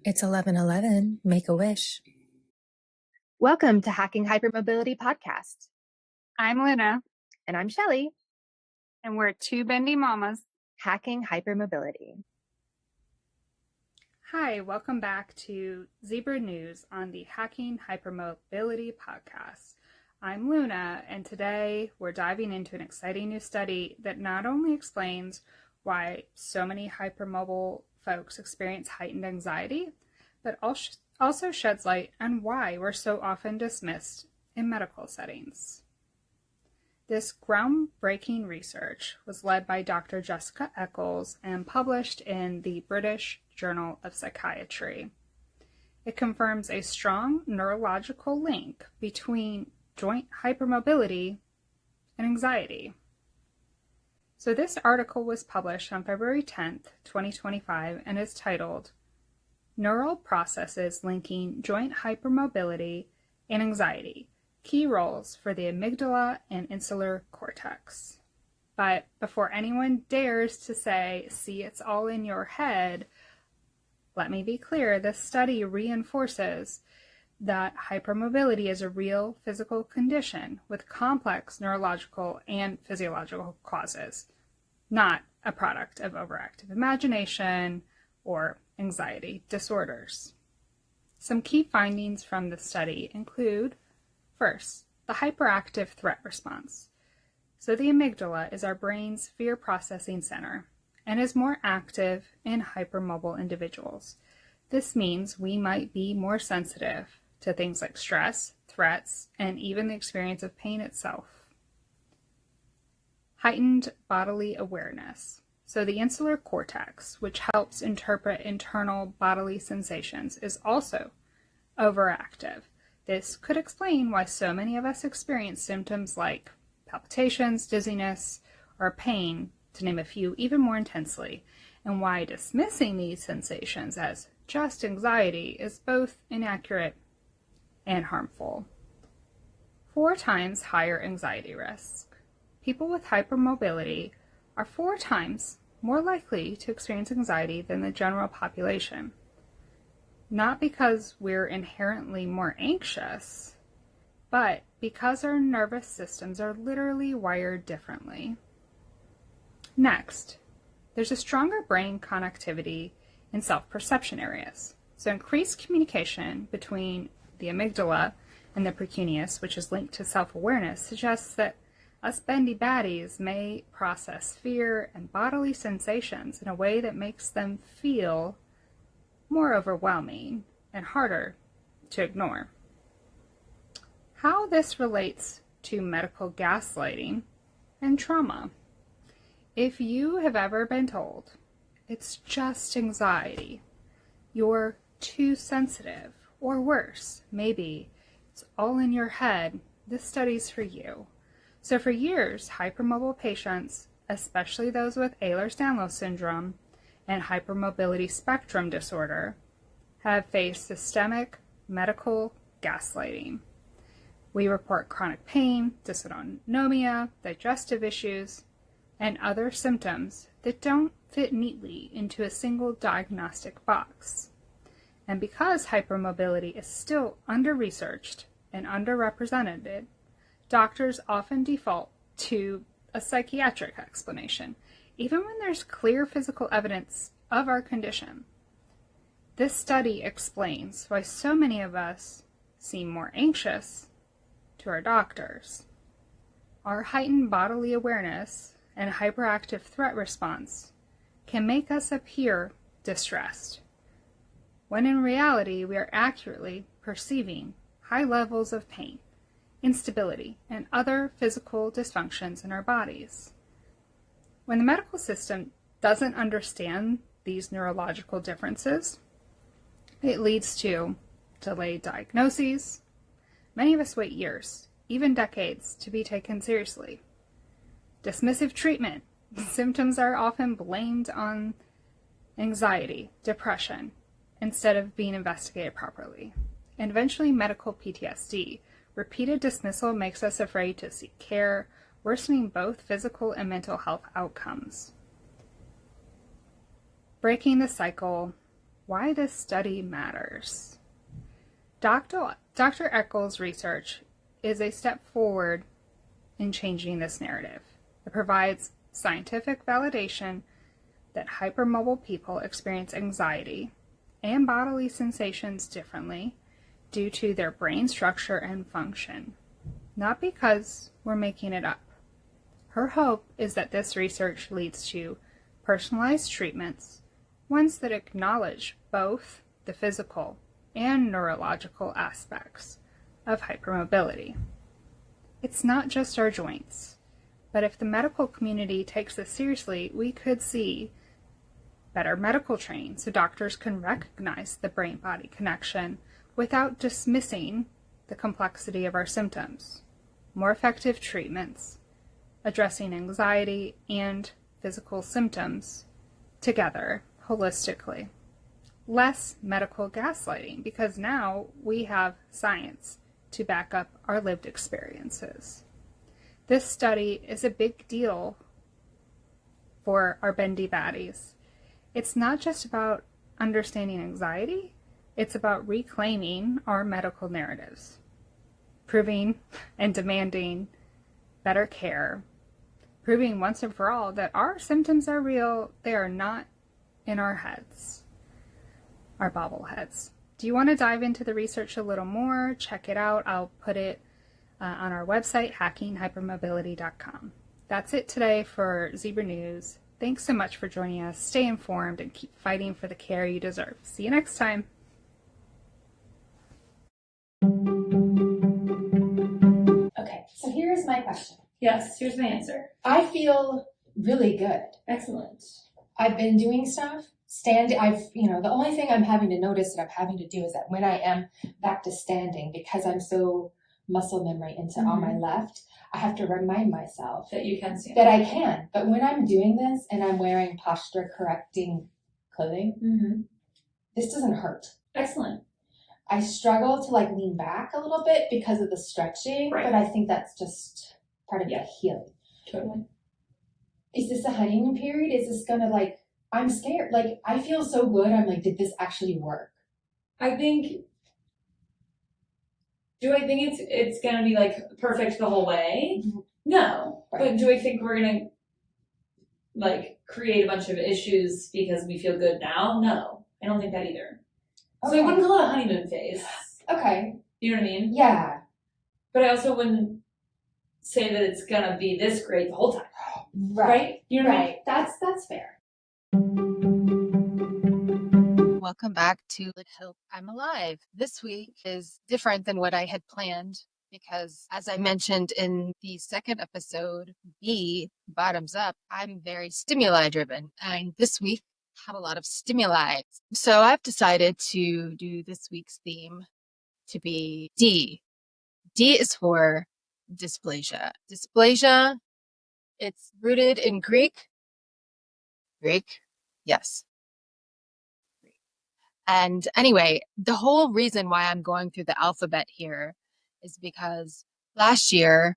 It's 11:11. Make a wish. Welcome to Hacking Hypermobility Podcast. I'm Luna. And I'm Shelli. And we're two bendy mamas hacking hypermobility. Hi, welcome back to Zebra News on the Hacking Hypermobility Podcast. I'm Luna, and today we're diving into an exciting new study that not only explains why so many hypermobile folks experience heightened anxiety, but also sheds light on why we're so often dismissed in medical settings. This groundbreaking research was led by Dr. Jessica Eccles and published in the British Journal of Psychiatry. It confirms a strong neurological link between joint hypermobility and anxiety. So this article was published on February 10th, 2025, and is titled Neural Processes Linking Joint Hypermobility and Anxiety, Key Roles for the Amygdala and Insular Cortex. But before anyone dares to say, see, it's all in your head, let me be clear, this study reinforces that hypermobility is a real physical condition with complex neurological and physiological causes, not a product of overactive imagination or anxiety disorders. Some key findings from the study include, first, the hyperactive threat response. So the amygdala is our brain's fear processing center and is more active in hypermobile individuals. This means we might be more sensitive to things like stress, threats, and even the experience of pain itself. Heightened bodily awareness. So the insular cortex, which helps interpret internal bodily sensations, is also overactive. This could explain why so many of us experience symptoms like palpitations, dizziness, or pain, to name a few, even more intensely, and why dismissing these sensations as just anxiety is both inaccurate and harmful. 4 times higher anxiety risk. People with hypermobility are 4 times more likely to experience anxiety than the general population. Not because we're inherently more anxious, but because our nervous systems are literally wired differently. Next, there's a stronger brain connectivity in self-perception areas. So increased communication between the amygdala and the precuneus, which is linked to self-awareness, suggests that us bendy baddies may process fear and bodily sensations in a way that makes them feel more overwhelming and harder to ignore. How this relates to medical gaslighting and trauma. If you have ever been told it's just anxiety, you're too sensitive, or worse, maybe it's all in your head, this study's for you. So for years, hypermobile patients, especially those with Ehlers-Danlos syndrome and hypermobility spectrum disorder, have faced systemic medical gaslighting. We report chronic pain, dysautonomia, digestive issues, and other symptoms that don't fit neatly into a single diagnostic box. And because hypermobility is still under-researched and underrepresented, doctors often default to a psychiatric explanation, even when there's clear physical evidence of our condition. This study explains why so many of us seem more anxious to our doctors. Our heightened bodily awareness and hyperactive threat response can make us appear distressed, when in reality we are accurately perceiving high levels of pain, instability, and other physical dysfunctions in our bodies. When the medical system doesn't understand these neurological differences, it leads to delayed diagnoses. Many of us wait years, even decades, to be taken seriously. Dismissive treatment. Symptoms are often blamed on anxiety, depression, instead of being investigated properly. And eventually medical PTSD. Repeated dismissal makes us afraid to seek care, worsening both physical and mental health outcomes. Breaking the cycle why this study matters. Dr. Eccles' research is a step forward in changing this narrative. It provides scientific validation that hypermobile people experience anxiety and bodily sensations differently due to their brain structure and function, not because we're making it up. Her hope is that this research leads to personalized treatments, ones that acknowledge both the physical and neurological aspects of hypermobility. It's not just our joints, but if the medical community takes this seriously, we could see better medical training so doctors can recognize the brain-body connection without dismissing the complexity of our symptoms, more effective treatments, addressing anxiety and physical symptoms together holistically. Less medical gaslighting, because now we have science to back up our lived experiences. This study is a big deal for our bendy baddies. It's not just about understanding anxiety, it's about reclaiming our medical narratives, proving and demanding better care, proving once and for all that our symptoms are real, they are not in our heads, our bobbleheads. Do you want to dive into the research a little more? Check it out. I'll put it on our website, hackinghypermobility.com. That's it today for Zebra News. Thanks so much for joining us. Stay informed and keep fighting for the care you deserve. See you next time. Okay, so here's my question. Yes, here's my answer. I feel really good. Excellent. I've been doing stuff. The only thing I'm having to notice that I'm having to do is that when I am back to standing, because I'm so muscle memory into on my left, I have to remind myself That you can stand. that I can. But when I'm doing this and I'm wearing posture correcting clothing, this doesn't hurt. Excellent. I struggle to lean back a little bit because of the stretching, Right. but I think that's just part of the healing. Totally. Is this a honeymoon period? Is this gonna I'm scared. I feel so good. I'm did this actually work? I think. Do I think it's gonna be perfect the whole way? No. Right. But do I think we're gonna create a bunch of issues because we feel good now? No. I don't think that either. Okay. So I wouldn't call it a honeymoon phase. Okay. You know what I mean? Yeah. But I also wouldn't say that it's gonna be this great the whole time. Right. You know what I mean? Right. That's fair. Welcome back to Let Hope I'm Alive. This week is different than what I had planned because, as I mentioned in the second episode, B, Bottoms Up, I'm very stimuli driven. And this week, I have a lot of stimuli. So I've decided to do this week's theme to be D. D is for dysplasia. Dysplasia, it's rooted in Greek. Greek? Yes. And anyway, the whole reason why I'm going through the alphabet here is because last year,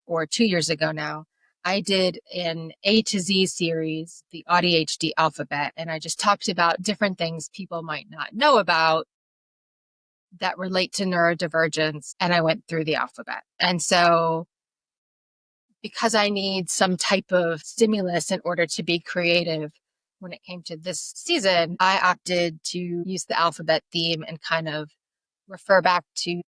or 2 years ago now, I did an A to Z series, the ADHD alphabet, and I just talked about different things people might not know about that relate to neurodivergence, and I went through the alphabet. And so because I need some type of stimulus in order to be creative, when it came to this season, I opted to use the alphabet theme and kind of refer back to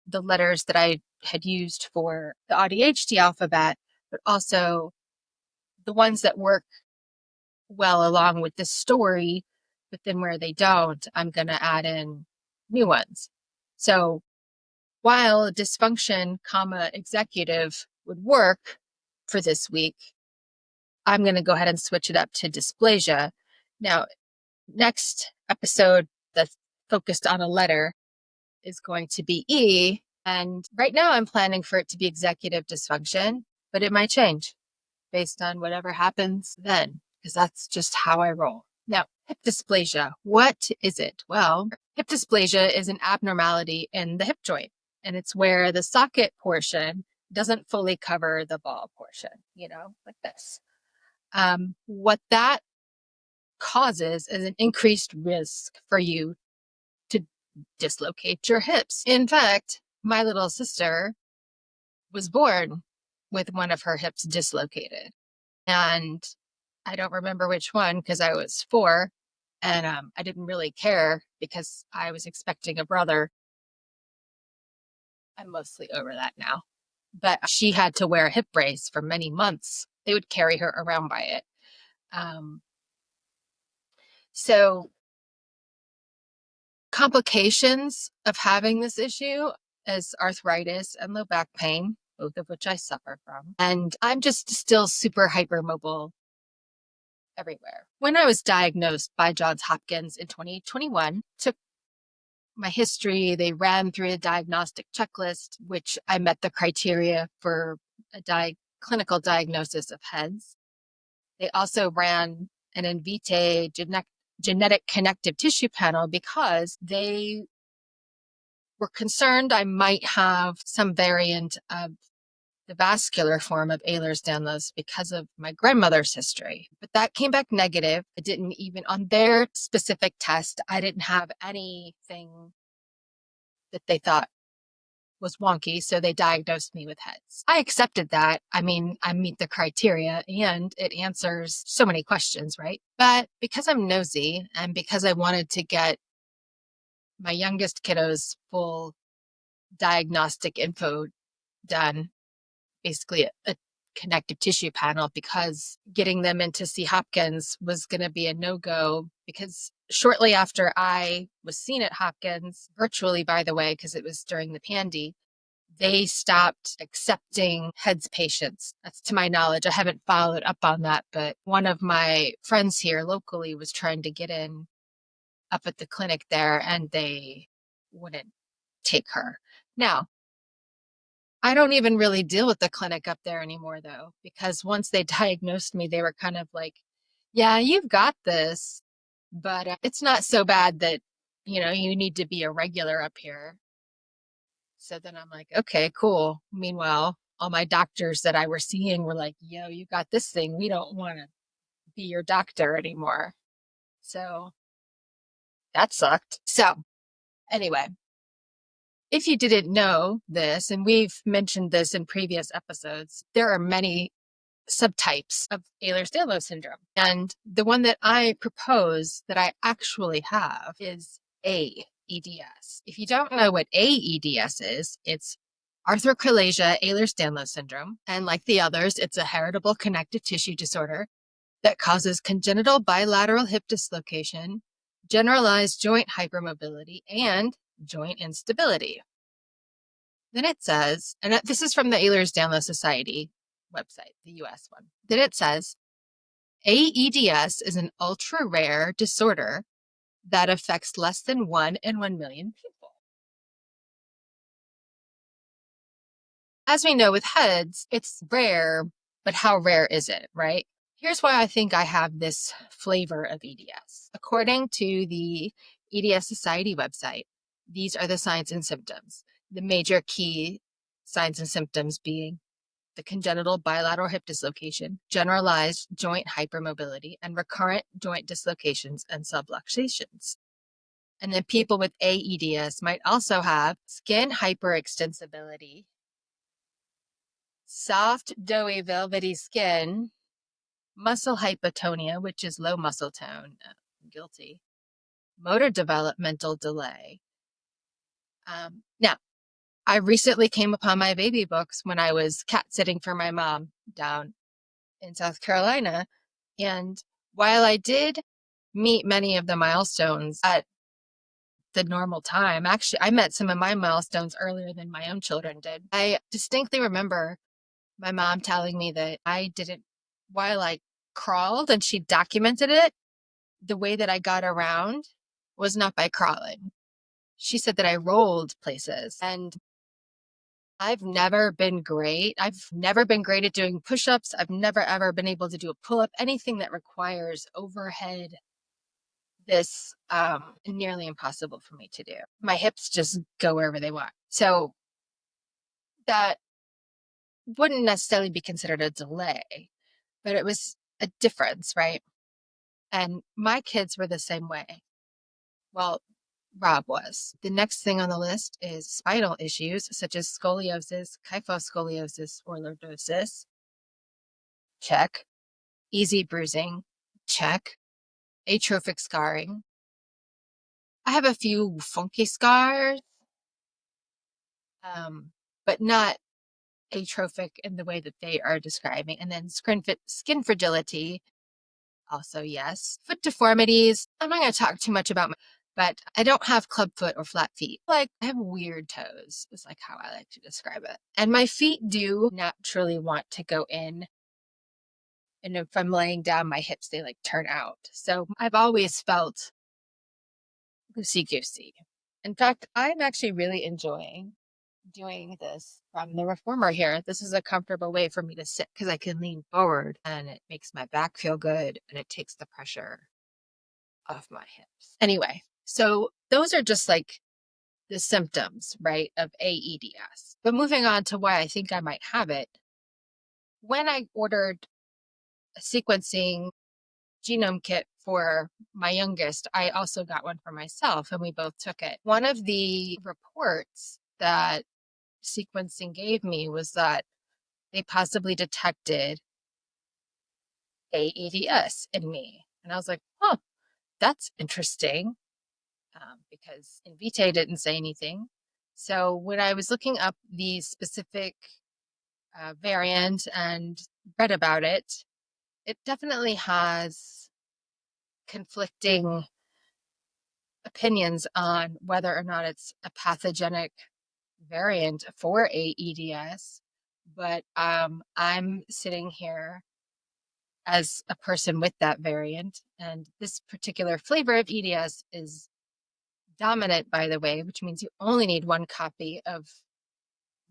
the letters that I had used for the ADHD alphabet, but also the ones that work well along with this story, but then where they don't, I'm going to add in new ones. So while dysfunction, executive would work for this week, I'm going to go ahead and switch it up to dysplasia. Now, next episode that's focused on a letter is going to be E. And right now I'm planning for it to be executive dysfunction, but it might change based on whatever happens then, because that's just how I roll. Now, hip dysplasia, what is it? Well, hip dysplasia is an abnormality in the hip joint, and it's where the socket portion doesn't fully cover the ball portion, like this. What that causes is an increased risk for you to dislocate your hips. In fact, my little sister was born with one of her hips dislocated. And I don't remember which one because I was 4 and I didn't really care because I was expecting a brother. I'm mostly over that now. But she had to wear a hip brace for many months. They would carry her around by it. So complications of having this issue is arthritis and low back pain, both of which I suffer from. And I'm just still super hypermobile everywhere. When I was diagnosed by Johns Hopkins in 2021, took my history, they ran through a diagnostic checklist, which I met the criteria for a clinical diagnosis of HEDS. They also ran an in vitro genetic connective tissue panel because they were concerned I might have some variant of the vascular form of Ehlers-Danlos because of my grandmother's history. But that came back negative. It didn't even, on their specific test, I didn't have anything that they thought was wonky, so they diagnosed me with HEDS. I accepted that. I mean, I meet the criteria and it answers so many questions, right? But because I'm nosy and because I wanted to get my youngest kiddo's full diagnostic info done, basically a connective tissue panel, because getting them in to see Hopkins was going to be a no-go, because shortly after I was seen at Hopkins, virtually by the way, because it was during the pandy, they stopped accepting HEDS patients. That's to my knowledge. I haven't followed up on that, but one of my friends here locally was trying to get in up at the clinic there and they wouldn't take her. Now, I don't even really deal with the clinic up there anymore, though, because once they diagnosed me, they were kind of like, yeah, you've got this, but it's not so bad that, you need to be a regular up here. So then I'm like, okay, cool. Meanwhile, all my doctors that I were seeing were like, yo, you got this thing. We don't want to be your doctor anymore. So that sucked. So anyway, if you didn't know this, and we've mentioned this in previous episodes, there are many subtypes of Ehlers-Danlos syndrome. And the one that I propose that I actually have is aEDS. If you don't know what aEDS is, it's arthrochalasia Ehlers-Danlos syndrome. And like the others, it's a heritable connective tissue disorder that causes congenital bilateral hip dislocation, generalized joint hypermobility, and joint instability. Then it says, and this is from the Ehlers-Danlos Society website, the US one. Then it says, aEDS is an ultra-rare disorder that affects less than 1 in 1 million people. As we know with HEDS, it's rare, but how rare is it, right? Here's why I think I have this flavor of EDS. According to the EDS Society website, these are the signs and symptoms. The major key signs and symptoms being the congenital bilateral hip dislocation, generalized joint hypermobility, and recurrent joint dislocations and subluxations. And then people with aEDS might also have skin hyperextensibility, soft, doughy, velvety skin, muscle hypotonia, which is low muscle tone, guilty, motor developmental delay. Now, I recently came upon my baby books when I was cat sitting for my mom down in South Carolina. And while I did meet many of the milestones at the normal time, actually, I met some of my milestones earlier than my own children did. I distinctly remember my mom telling me that while I crawled, and she documented it, the way that I got around was not by crawling. She said that I rolled places, and I've never been great. I've never been great at doing push-ups. I've never, ever been able to do a pull-up, anything that requires overhead. This nearly impossible for me to do. My hips just go wherever they want. So that wouldn't necessarily be considered a delay, but it was a difference, right? And my kids were the same way. Well, Rob was. The next thing on the list is spinal issues such as scoliosis, kyphoscoliosis, or lordosis. Check. Easy bruising. Check. Atrophic scarring. I have a few funky scars, but not atrophic in the way that they are describing. And then skin fragility. Also, yes. Foot deformities. I'm not going to talk too much about but I don't have clubfoot or flat feet. Like, I have weird toes, is like how I like to describe it. And my feet do naturally want to go in. And if I'm laying down, my hips, they like turn out. So I've always felt loosey-goosey. In fact, I'm actually really enjoying doing this from the reformer here. This is a comfortable way for me to sit because I can lean forward and it makes my back feel good and it takes the pressure off my hips. Anyway, so those are just like the symptoms, right, of aEDS. But moving on to why I think I might have it, when I ordered a sequencing genome kit for my youngest, I also got one for myself and we both took it. One of the reports that sequencing gave me was that they possibly detected aEDS in me. And I was like, oh, that's interesting, because Invitae didn't say anything. So when I was looking up the specific variant and read about it, it definitely has conflicting opinions on whether or not it's a pathogenic variant for aEDS. But I'm sitting here as a person with that variant, and this particular flavor of EDS is dominant, by the way, which means you only need one copy of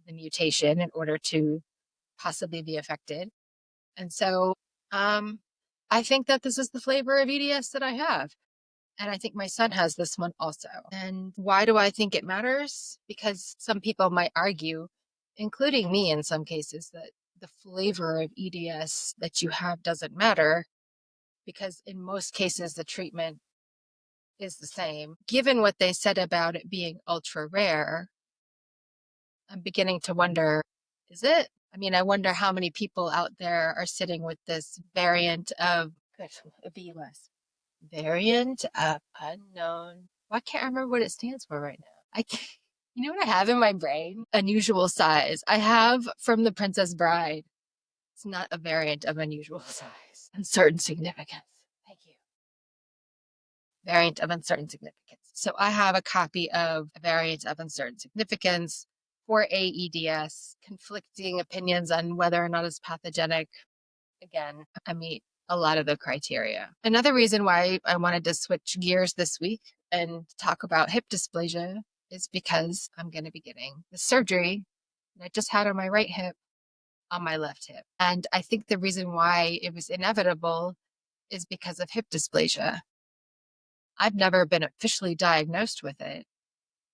the mutation in order to possibly be affected. And so I think that this is the flavor of EDS that I have. And I think my son has this one also. And why do I think it matters? Because some people might argue, including me in some cases, that the flavor of EDS that you have doesn't matter, because in most cases the treatment is the same. Given what they said about it being ultra rare, I'm beginning to wonder, is it? I mean, I wonder how many people out there are sitting with this variant of VUS. Variant of unknown. Well, I can't remember what it stands for right now. I can't. You know what I have in my brain? Unusual size. I have from The Princess Bride. It's not a variant of unusual size. Uncertain significance. Thank you. Variant of uncertain significance. So I have a copy of a variant of uncertain significance for aEDS, conflicting opinions on whether or not it's pathogenic. Again, I meet a lot of the criteria. Another reason why I wanted to switch gears this week and talk about hip dysplasia is because I'm going to be getting the surgery that I just had on my right hip on my left hip. And I think the reason why it was inevitable is because of hip dysplasia. I've never been officially diagnosed with it,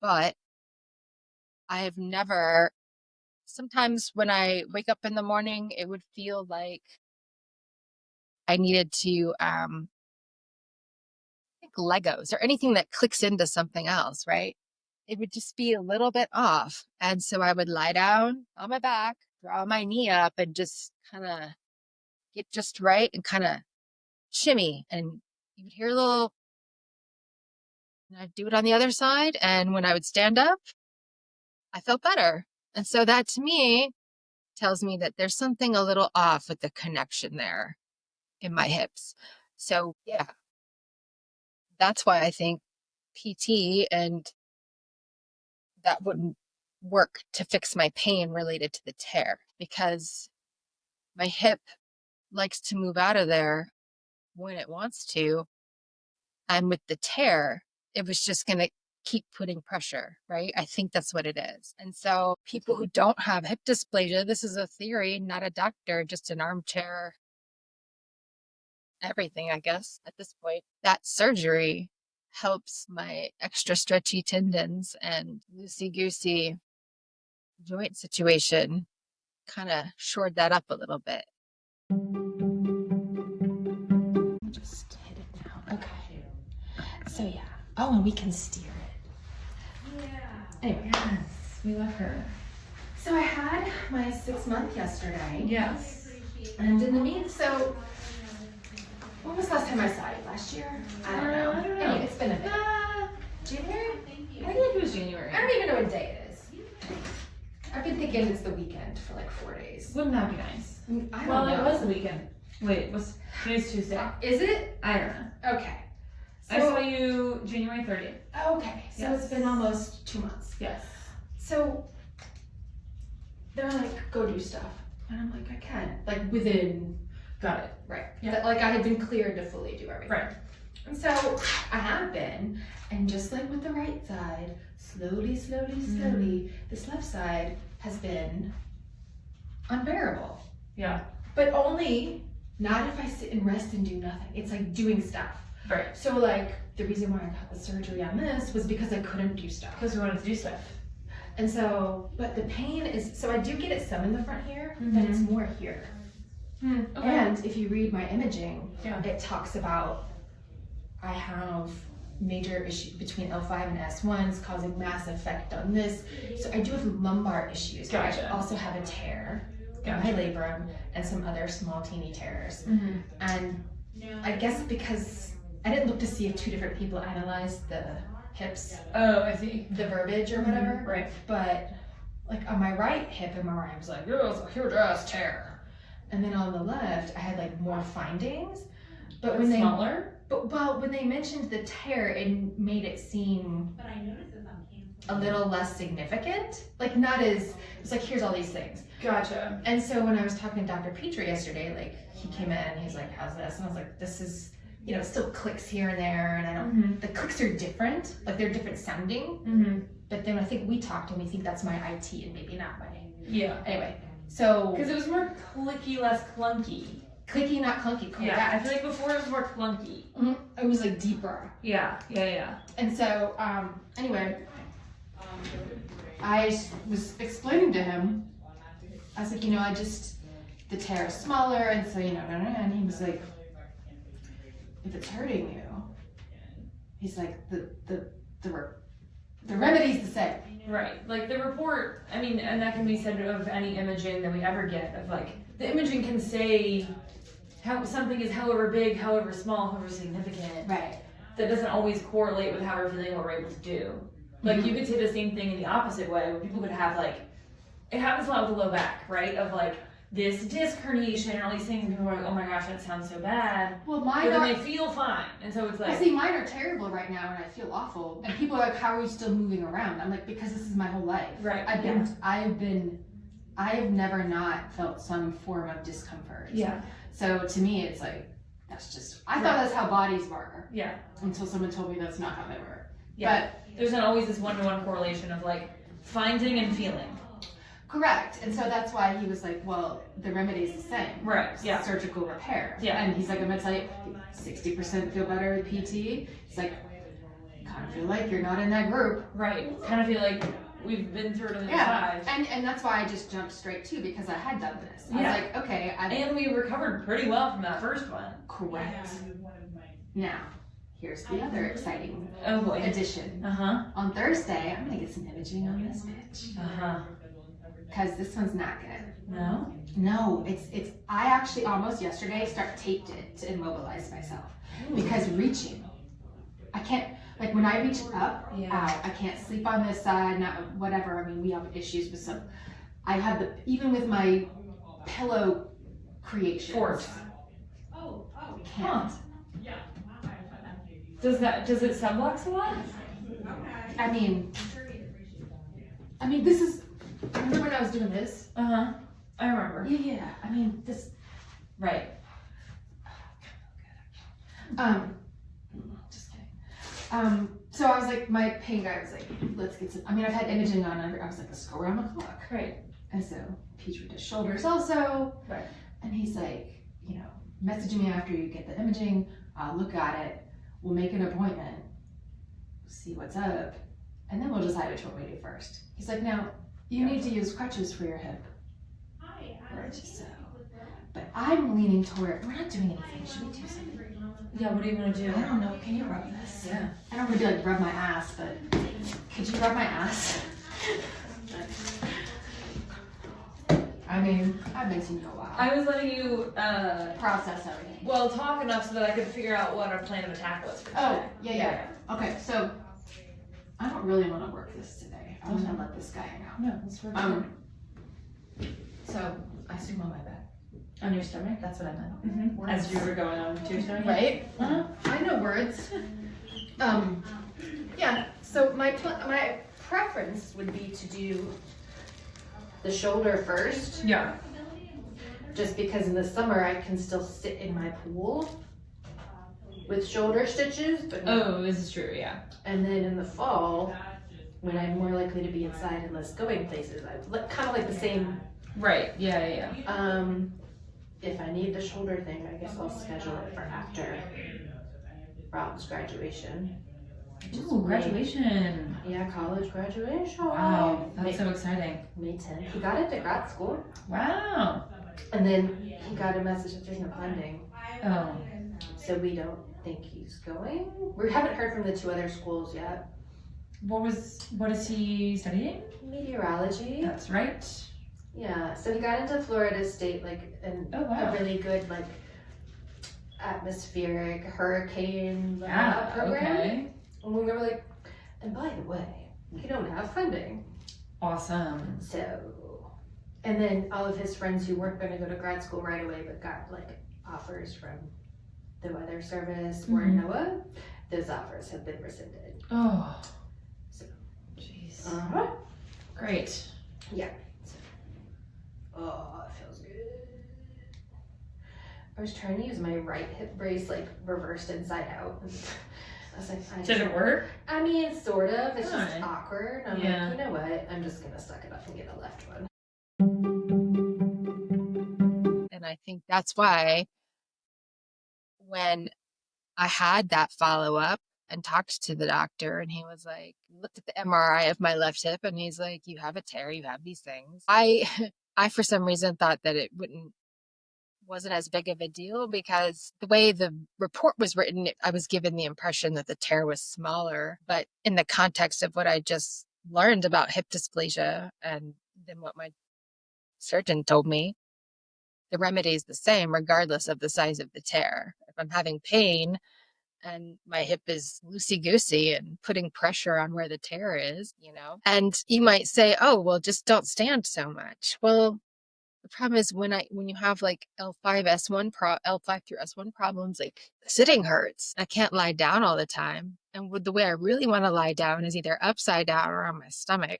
but I have never, sometimes when I wake up in the morning, it would feel like I needed to Legos or anything that clicks into something else, right? It would just be a little bit off. And so I would lie down on my back, draw my knee up, and just kind of get just right and kind of shimmy. And you would hear a little, and I'd do it on the other side. And when I would stand up, I felt better. And so that to me tells me that there's something a little off with the connection there in my hips. So yeah, that's why I think PT and that wouldn't work to fix my pain related to the tear, because my hip likes to move out of there when it wants to. And with the tear, it was just going to keep putting pressure, right? I think that's what it is. And so people who don't have hip dysplasia, this is a theory, not a doctor, just an armchair, everything, I guess, at this point. That surgery helps my extra stretchy tendons and loosey-goosey joint situation kind of shored that up a little bit. Just hit it now. Oh, and we can steer it. Yeah. Anyway. Yes, we love her. So I had my 6 month yesterday. Yes. And in the meantime, when was the last time I saw you? Last year? I don't know. Anyway, it's been a bit. January? I think it was January. I don't even know what day it is. I've been thinking it's the weekend for like 4 days. Wouldn't that be nice? I don't Well, know. it was the weekend. Wait, today's Tuesday. Is it? I don't know. Okay. I saw you January 30th. Okay, so Yes. it's been almost 2 months. Yes. So they're like, go do stuff. And I'm like, I can't. Like within, Got it. right. Yeah. That, like I had been cleared to fully do everything. Right. And so I have been, and just like with the right side, slowly, this left side has been unbearable. Yeah. But only not if I sit and rest and do nothing. It's like doing stuff. Right. So like the reason why I got the surgery on this was because I couldn't do stuff. Because we wanted to do stuff. And so, but the pain is, so I do get it some in the front here, but it's more here. Okay. And if you read my imaging, Yeah. it talks about I have major issue between L5 and S1s causing mass effect on this. So I do have lumbar issues. But I Gotcha. also have a tear in Gotcha. my labrum and some other small teeny tears. Mm-hmm. And I guess because I didn't look to see if 2 different people analyzed the hips, Oh, I see. the verbiage or whatever. Right. But like on my right hip, MRI was like, oh, it's a huge ass tear. And then on the left, I had like more findings. But when Smaller? when they mentioned the tear, it made it seem a little less significant. Like not as, it's like, here's all these things. Gotcha. And so when I was talking to Dr. Petrie yesterday, like he came in and he's like, how's this? And I was like, this is, you know, it still clicks here and there. And I don't, the clicks are different. Like they're different sounding. Mm-hmm. But then I think we talked and we think that's my IT and maybe not my. Yeah. Anyway, so. Because it was more clicky, less clunky. Clicky, not clunky, correct. Yeah, I feel like before it was more clunky. It was like deeper. Yeah. And so, anyway, I was explaining to him, I was like, you know, the tear is smaller, and so, you know, and he was like, if it's hurting you, he's like, the remedy's the same. Right. Like the report, I mean, and that can be said of any imaging that we ever get, of like, the imaging can say how something is however big, however small, however significant. Right. That doesn't always correlate with how we're feeling, what we're able to do. Like you could say the same thing in the opposite way, where people could have like, it happens a lot with the low back, right? Of like this disc herniation and all these things, and people are like, oh my gosh, that sounds so bad. Well, But mine then are, they feel fine. And so it's like, see, mine are terrible right now, and I feel awful. And people are like, how are you still moving around? I'm like, because this is my whole life. right. I have never not felt some form of discomfort. Yeah. So to me, it's like, that's just, I thought that's how bodies were Yeah. until someone told me that's not how they were. Yeah. There's not always this one-to-one correlation of like finding and feeling. But correct. And so that's why he was like, well, the remedy's the same. Right. Yeah. Surgical repair. Yeah. And he's like, I'm going to tell you, 60% feel better with PT. He's like, kind of feel like you're not in that group. Right. Kind of feel like we've been through it on the Yeah. side. And that's why I just jumped straight to, because I had done this. I Yeah. was like, okay, And we recovered pretty well from that first one. correct. Now, here's the other exciting Oh boy. addition. Uh-huh. On Thursday, I'm gonna get some imaging on this bitch. Uh-huh. Because this one's not good. No? No, it's I actually almost yesterday taped it to immobilize myself. Because reaching, I can't, like when I reach up, out, I can't sleep on this side, not whatever. I mean, we have issues with some, I have even with my pillow creation. Fort. Can't. Does it subluxe a lot? I mean, this is, remember when I was doing this? Uh-huh. I remember. Yeah. I mean, this, Right. just kidding. So I was like, my pain guy was like, let's get some, I've had imaging on, I was like, let's go around the clock. Right. And so Petrie does shoulders also. Right. And he's like, you know, message me after you get the imaging, I'll look at it, we'll make an appointment, see what's up, and then we'll decide which one we do first. He's like, now, you need to use crutches for your hip. Right. So, but I'm leaning toward, we're not doing anything, should we do something? Yeah, what do you want to do? I don't know. Can you rub this? Yeah. I don't want to be like rub my ass, but could you rub my ass? I mean, I've been seeing you a while. I was letting you Process everything. well talk enough so that I could figure out what our plan of attack was for today. Yeah. Okay, so I don't really want to work this today. I want to let this guy hang out. No, let's work So I assume on my bed. on your stomach. That's what I meant. As you were going on to your stomach. Right? I know words. Yeah. So my preference would be to do the shoulder first, Yeah. just because in the summer I can still sit in my pool with shoulder stitches, but Oh, this is true. Yeah. and then in the fall, when I'm more likely to be inside and less going places, I kind of like the same. Right. Yeah. If I need the shoulder thing, I guess I'll schedule it for after Rob's graduation. Ooh, graduation. Yeah, college graduation. Wow, that's so exciting. May 10th. He got into grad school, Wow. and then he got a message that there's no funding, Oh. so we don't think he's going. We haven't heard from the 2 other schools yet. What is he studying? Meteorology. That's right. Yeah, so he got into Florida State, like, Oh, wow. a really good, like, atmospheric hurricane Yeah. program. Okay. And we were like, and by the way, we don't have funding. Awesome. So, and then all of his friends who weren't going to go to grad school right away, but got like offers from the Weather Service or NOAA, those offers have been rescinded. Oh. So, Jeez. uh-huh. Great. Yeah. Oh, it feels good. I was trying to use my right hip brace like reversed inside out. I was like, Did it work? I mean, sort of. It's just Alright. awkward. I'm Yeah. like, you know what? I'm just gonna suck it up and get a left one. And I think that's why when I had that follow up and talked to the doctor, and he was like, looked at the MRI of my left hip, and he's like, you have a tear, you have these things. I for some reason thought that it wasn't as big of a deal, because the way the report was written, I was given the impression that the tear was smaller. But in the context of what I just learned about hip dysplasia and then what my surgeon told me, the remedy is the same regardless of the size of the tear. If I'm having pain and my hip is loosey-goosey and putting pressure on where the tear is, and you might say, oh, well, just don't stand so much. Well, the problem is when you have like L5 through S1 problems, like sitting hurts. I can't lie down all the time. And the way I really want to lie down is either upside down or on my stomach.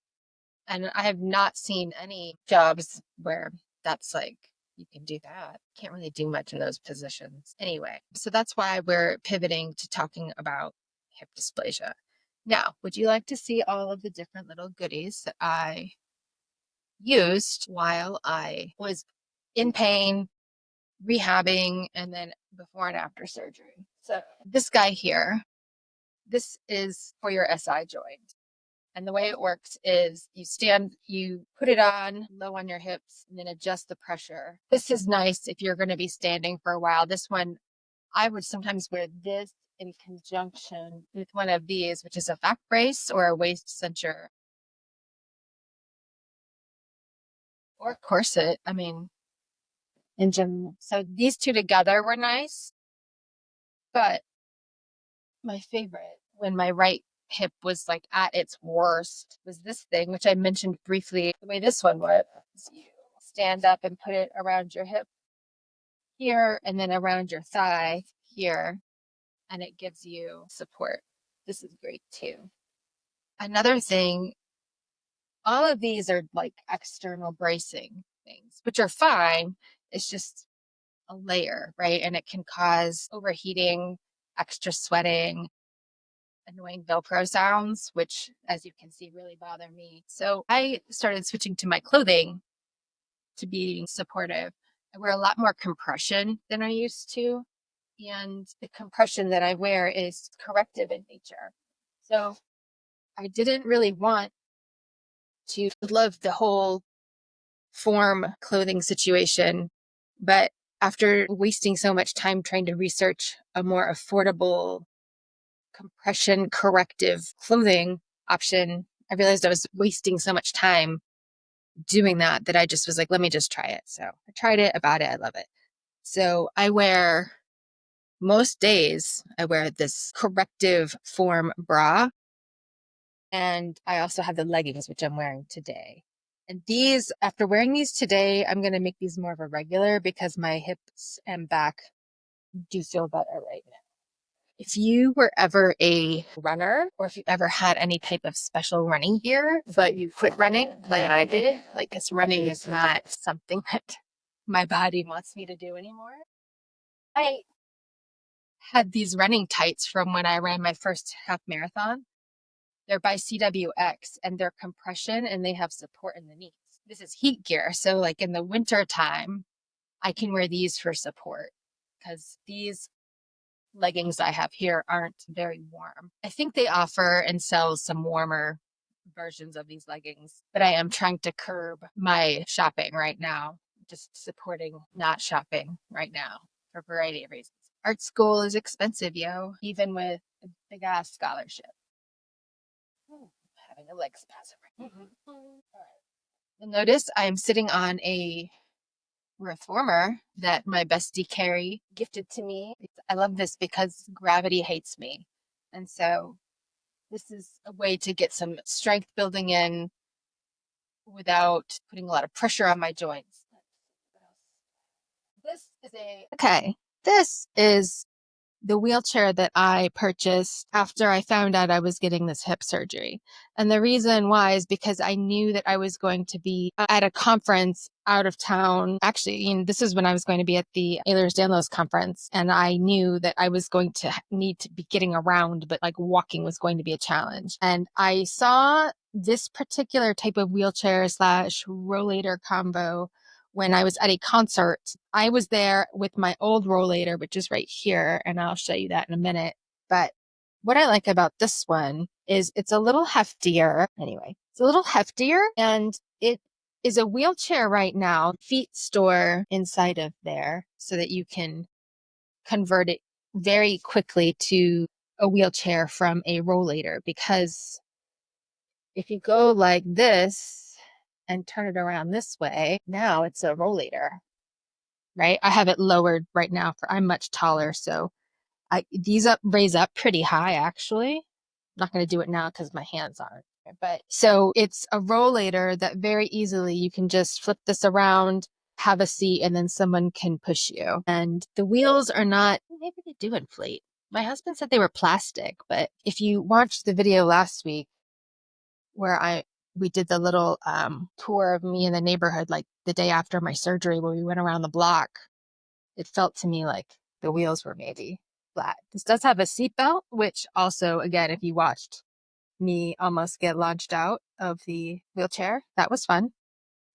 And I have not seen any jobs where that's like, you can do that. Can't really do much in those positions. Anyway, so that's why we're pivoting to talking about hip dysplasia. Now, would you like to see all of the different little goodies that I used while I was in pain, rehabbing, and then before and after surgery? So this guy here, this is for your SI joint. And the way it works is you put it on low on your hips and then adjust the pressure. This is nice if you're going to be standing for a while. This one, I would sometimes wear this in conjunction with one of these, which is a back brace or a waist cincher. Or corset, I mean, in general. So these two together were nice. But my favorite, when my right hip was like at its worst, was this thing, which I mentioned briefly. The way this one was, you stand up and put it around your hip here and then around your thigh here, and it gives you support. This is great too. Another thing, all of these are like external bracing things, which are fine. It's just a layer, right? And it can cause overheating, extra sweating, annoying Velcro sounds, which, as you can see, really bother me. So I started switching to my clothing to be supportive. I wear a lot more compression than I used to. And the compression that I wear is corrective in nature. So I didn't really want to love the whole form clothing situation, but after wasting so much time trying to research a more affordable compression corrective clothing option, I realized I was wasting so much time doing that I just was like, let me just try it. So I tried it, I bought it, I love it. So most days, I wear this corrective form bra. And I also have the leggings, which I'm wearing today. And these, after wearing these today, I'm going to make these more of a regular because my hips and back do feel better right now. If you were ever a runner, or if you ever had any type of special running gear, but you quit running like I did, like because running is not something that my body wants me to do anymore. I had these running tights from when I ran my first half marathon. They're by CWX and they're compression and they have support in the knees. This is heat gear. So like in the winter time, I can wear these for support because these leggings I have here aren't very warm. I think they offer and sell some warmer versions of these leggings, but I am trying to curb my shopping right now, just supporting not shopping right now for a variety of reasons. Art school is expensive, yo, even with a big ass scholarship. Having a leg spasm right now. All right. You'll notice I'm sitting on a reformer that my bestie Carrie gifted to me. I love this because gravity hates me. And so this is a way to get some strength building in without putting a lot of pressure on my joints. This is the wheelchair that I purchased after I found out I was getting this hip surgery. And the reason why is because I knew that I was going to be at a conference out of town. Actually, this is when I was going to be at the Ehlers-Danlos conference. And I knew that I was going to need to be getting around, but like walking was going to be a challenge. And I saw this particular type of wheelchair / rollator combo when I was at a concert. I was there with my old rollator, which is right here, and I'll show you that in a minute. But what I like about this one is it's a little heftier. Anyway, it's a little heftier, and it is a wheelchair right now. Feet store inside of there so that you can convert it very quickly to a wheelchair from a rollator, because if you go like this and turn it around this way, now it's a rollator, right? I have it lowered right now I'm much taller, so these raise up pretty high actually. I'm not going to do it now because my hands aren't. But so it's a rollator that very easily you can just flip this around, have a seat, and then someone can push you. And the wheels are not, maybe they do inflate. My husband said they were plastic, but if you watched the video last week where we did the little tour of me in the neighborhood, like the day after my surgery, where we went around the block, it felt to me like the wheels were maybe flat. This does have a seatbelt, which also, again, if you watched me almost get launched out of the wheelchair, that was fun.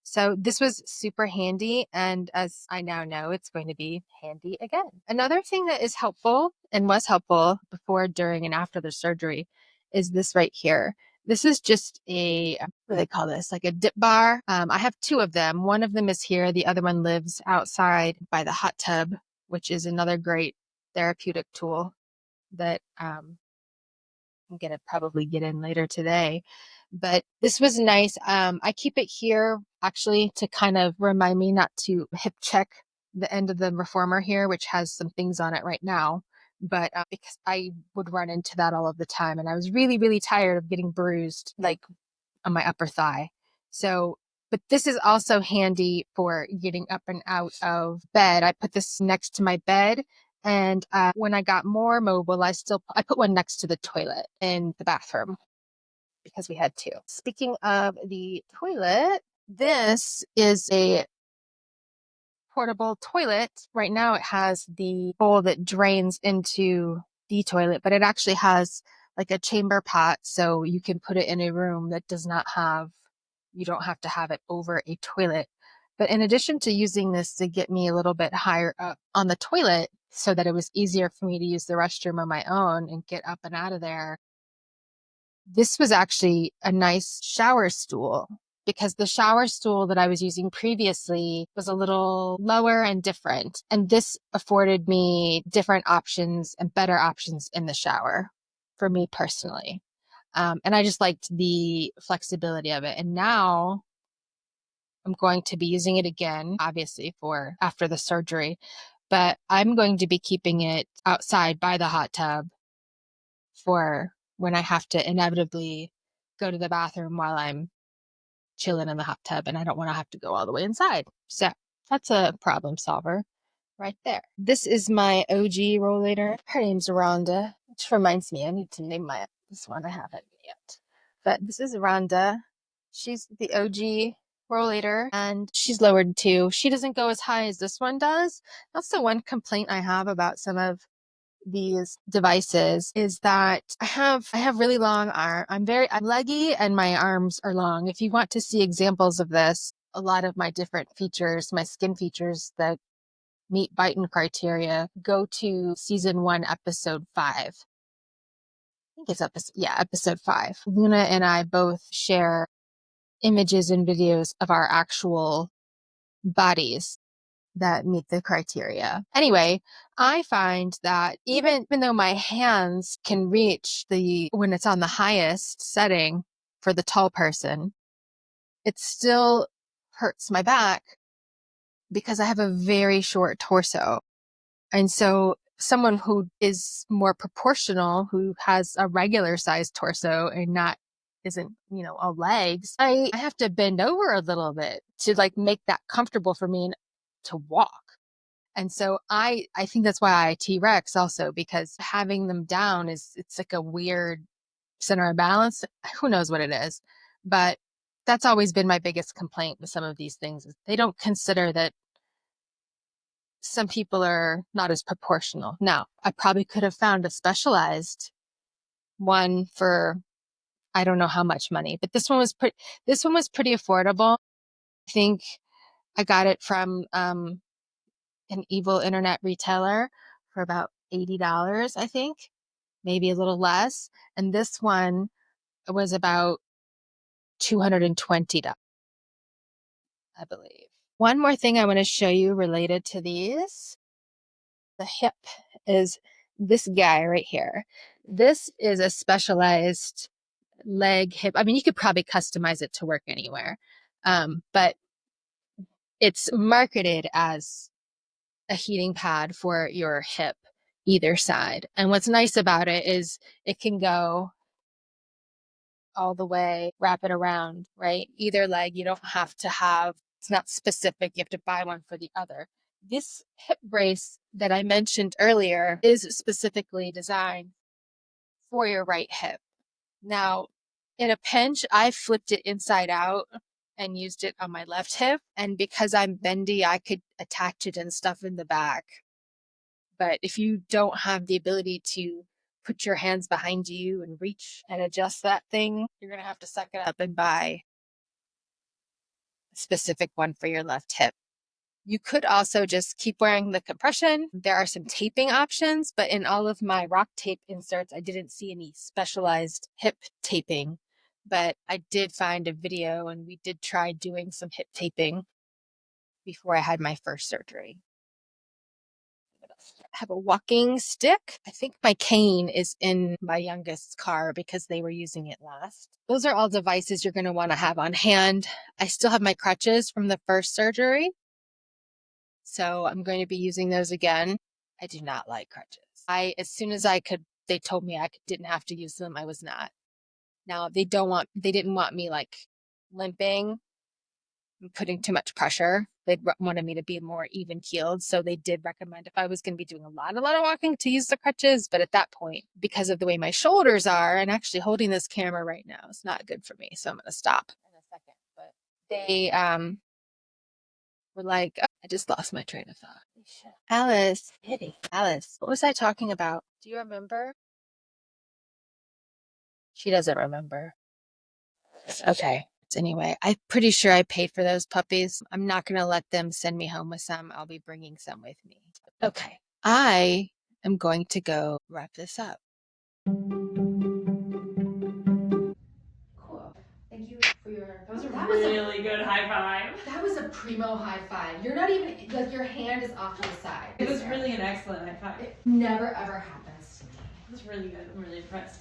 So this was super handy, and as I now know, it's going to be handy again. Another thing that is helpful and was helpful before, during, and after the surgery is this right here. This is just what do they call this? Like a dip bar. I have two of them. One of them is here. The other one lives outside by the hot tub, which is another great therapeutic tool that I'm going to probably get in later today. But this was nice. I keep it here actually to kind of remind me not to hip check the end of the reformer here, which has some things on it right now. But because I would run into that all of the time, and I was really, really tired of getting bruised like on my upper thigh. So, but this is also handy for getting up and out of bed. I put this next to my bed. And when I got more mobile, I put one next to the toilet in the bathroom, because we had two. Speaking of the toilet, this is a portable toilet. Right now it has the bowl that drains into the toilet, but it actually has like a chamber pot, so you can put it in a room that you don't have to have it over a toilet. But in addition to using this to get me a little bit higher up on the toilet so that it was easier for me to use the restroom on my own and get up and out of there, this was actually a nice shower stool. because the shower stool that I was using previously was a little lower and different. And this afforded me different options and better options in the shower for me personally. And I just liked the flexibility of it. And now I'm going to be using it again, obviously for after the surgery, but I'm going to be keeping it outside by the hot tub for when I have to inevitably go to the bathroom while I'm chilling in the hot tub and I don't want to have to go all the way inside. So that's a problem solver right there. This is my OG rollator. Her name's Rhonda, which reminds me I need to name this one. I haven't yet. But this is Rhonda. She's the OG rollator and she's lowered too. She doesn't go as high as this one does. That's the one complaint I have about some of these devices is that I have really long arms. I'm leggy and my arms are long. If you want to see examples of this, a lot of my different features, my skin features that meet Beighton criteria, go to season 1, episode 5. I think it's episode 5. Luna and I both share images and videos of our actual bodies that meet the criteria. Anyway, I find that even though my hands can reach when it's on the highest setting for the tall person, it still hurts my back because I have a very short torso. And so someone who is more proportional, who has a regular sized torso and isn't, all legs, I have to bend over a little bit to make that comfortable for me to walk. And so I think that's why I T-Rex also, because having them down it's like a weird center of balance. Who knows what it is, but that's always been my biggest complaint with some of these things. Is they don't consider that some people are not as proportional. Now, I probably could have found a specialized one for, I don't know how much money, but this one was pretty affordable. I think I got it from, an evil internet retailer for about $80, I think, maybe a little less. And this one was about $220, I believe. One more thing I want to show you related to these. The hip is this guy right here. This is a specialized leg hip. I mean, you could probably customize it to work anywhere. But it's marketed as a heating pad for your hip, either side. And what's nice about it is it can go all the way, wrap it around, right? Either leg, you don't have to it's not specific. You have to buy one for the other. This hip brace that I mentioned earlier is specifically designed for your right hip. Now, in a pinch, I flipped it inside out and used it on my left hip. And because I'm bendy, I could attach it and stuff in the back. But if you don't have the ability to put your hands behind you and reach and adjust that thing, you're going to have to suck it up and buy a specific one for your left hip. You could also just keep wearing the compression. There are some taping options, but in all of my rock tape inserts, I didn't see any specialized hip taping. But I did find a video and we did try doing some hip taping before I had my first surgery. I have a walking stick. I think my cane is in my youngest's car because they were using it last. Those are all devices you're going to want to have on hand. I still have my crutches from the first surgery, so I'm going to be using those again. I do not like crutches. As soon as I could, they told me I didn't have to use them. I was not. Now they didn't want me limping and putting too much pressure. They wanted me to be more even keeled. So they did recommend if I was going to be doing a lot of walking to use the crutches. But at that point, because of the way my shoulders are, and actually holding this camera right now is not good for me. So I'm going to stop in a second. But they were like, oh, I just lost my train of thought. Alice, what was I talking about? Do you remember? She doesn't remember. Okay. Anyway, I'm pretty sure I paid for those puppies. I'm not going to let them send me home with some. I'll be bringing some with me. Okay. I am going to go wrap this up. Cool. Thank you for that was a high five. That was a primo high five. You're not even, like, your hand is off to the side. It was really an excellent high five. It never ever happens to me. It was really good. I'm really impressed.